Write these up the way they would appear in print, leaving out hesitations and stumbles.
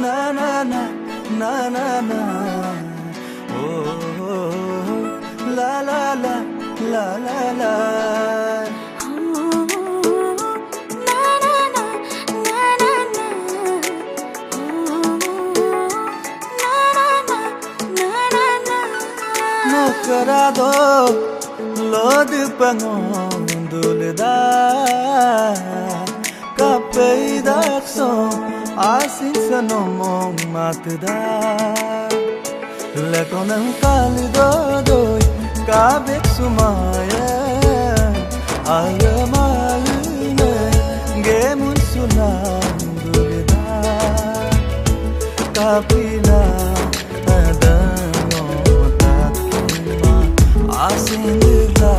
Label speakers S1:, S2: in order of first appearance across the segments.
S1: na na na na na na oh, la la la la la la Nokarado lod pangondulda kapeidak so asin sanomong matda lekonam kalido doi kabek sumaya ayamaine gemun sunandulda kapila Asindla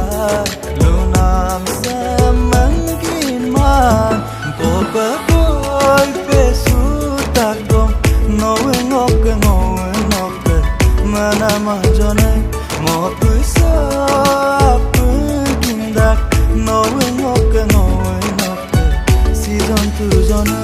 S1: lunam samangkin man popa boy pesu takdom noengok mana majone mo puisa pundak noengok season tu jona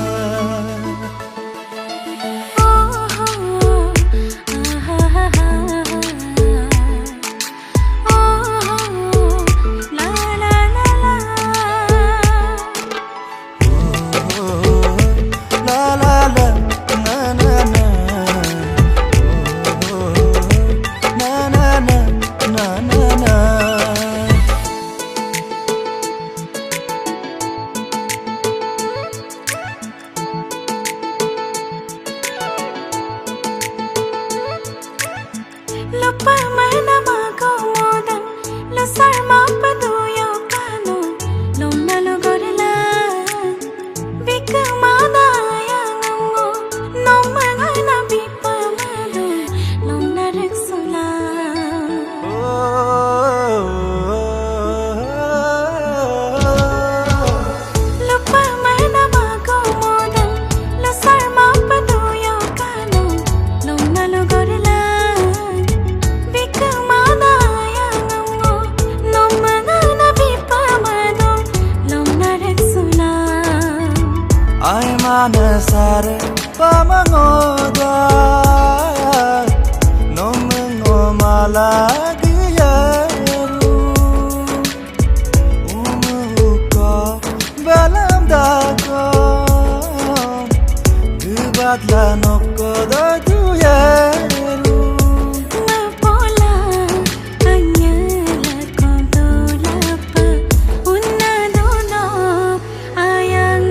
S2: Lupa mana mago modan lo sarma paduyo kano lo nalu gorila bika mana yango no mangana bipa madu lo narik sula Lupa mana mago modan lo sarma paduyo kano lo nalu gorila
S1: Ay manasare pamangoda nomengo malagiyaru umuko balamdago gubadla nokkoda tuyeru
S2: napola anyala kodolapa unnadono ayang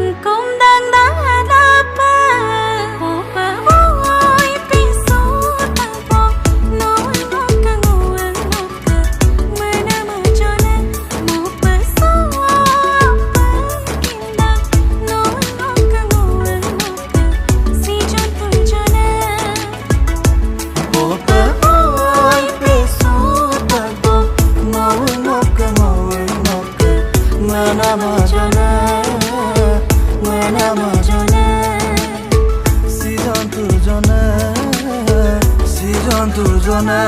S1: Season tu jone